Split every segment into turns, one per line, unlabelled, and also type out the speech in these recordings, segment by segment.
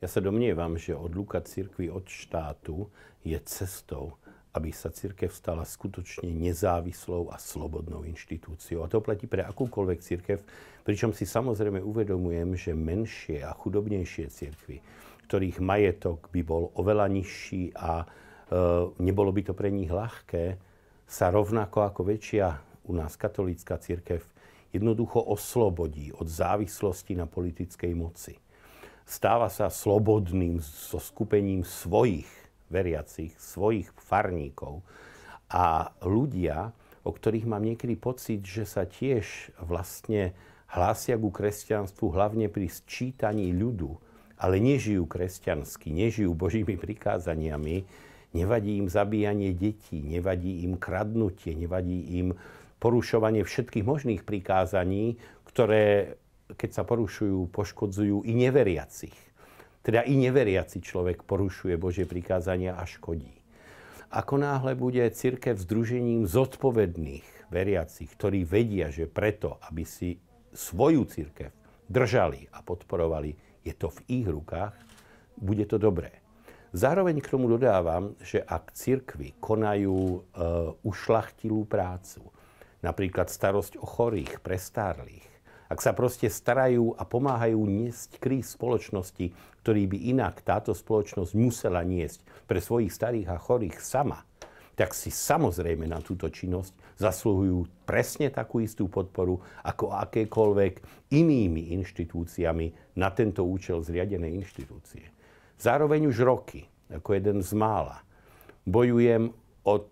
Ja sa domnievam, že odluka cirkvi od štátu je cestou, aby sa cirkev stala skutočne nezávislou a slobodnou inštitúciou. A to platí pre akúkoľvek cirkev, pričom si samozrejme uvedomujem, že menšie a chudobnejšie cirkvi, ktorých majetok by bol oveľa nižší a nebolo by to pre nich ľahké, sa rovnako ako väčšia u nás katolícka cirkev jednoducho oslobodí od závislosti na politickej moci. Stáva sa slobodným so skupením svojich veriacich, svojich farníkov. A ľudia, o ktorých mám niekedy pocit, že sa tiež vlastne hlásia ku kresťanstvu hlavne pri sčítaní ľudu, ale nežijú kresťansky, nežijú Božími prikázaniami, nevadí im zabíjanie detí, nevadí im kradnutie, nevadí im porušovanie všetkých možných prikázaní, ktoré, keď sa porušujú, poškodzujú i neveriacich. Teda i neveriaci človek porušuje Božie prikázania a škodí. Ako náhle bude cirkev združením zodpovedných veriacich, ktorí vedia, že preto, aby si svoju cirkev držali a podporovali, je to v ich rukách, bude to dobré. Zároveň k tomu dodávam, že ak cirkvi konajú ušľachtilú prácu, napríklad starosť o chorých, prestárlych, ak sa proste starajú a pomáhajú niesť kríz spoločnosti, ktorý by inak táto spoločnosť musela niesť pre svojich starých a chorých sama, tak si samozrejme na túto činnosť zasluhujú presne takú istú podporu ako akékoľvek inými inštitúciami na tento účel zriadené inštitúcie. Zároveň už roky, ako jeden z mála, bojujem od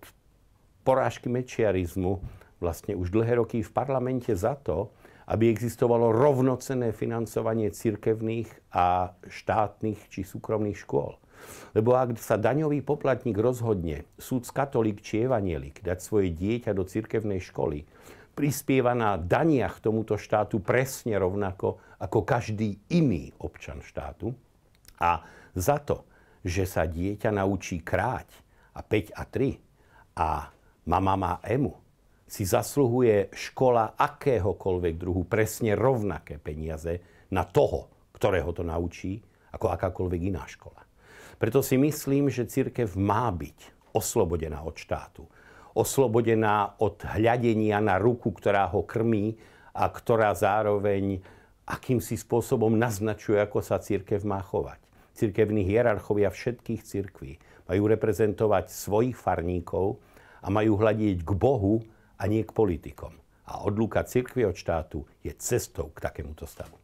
porážky mečiarizmu vlastne už dlhé roky v parlamente za to, aby existovalo rovnocenné financovanie cirkevných a štátnych či súkromných škôl. Lebo ak sa daňový poplatník rozhodne, súc katolík či evanjelik, dať svoje dieťa do cirkevnej školy, prispieva na daniach tomuto štátu presne rovnako ako každý iný občan štátu. A za to, že sa dieťa naučí kráť a 5 a 3 a mama má emu, si zasluhuje škola akéhokoľvek druhu presne rovnaké peniaze na toho, ktorého to naučí, ako akákoľvek iná škola. Preto si myslím, že cirkev má byť oslobodená od štátu. Oslobodená od hľadenia na ruku, ktorá ho krmí a ktorá zároveň akýmsi spôsobom naznačuje, ako sa cirkev má chovať. Cirkevní hierarchovia všetkých cirkví majú reprezentovať svojich farníkov a majú hľadiť k Bohu a nie k politikom. A odluka cirkvi od štátu je cestou k takémuto stavu.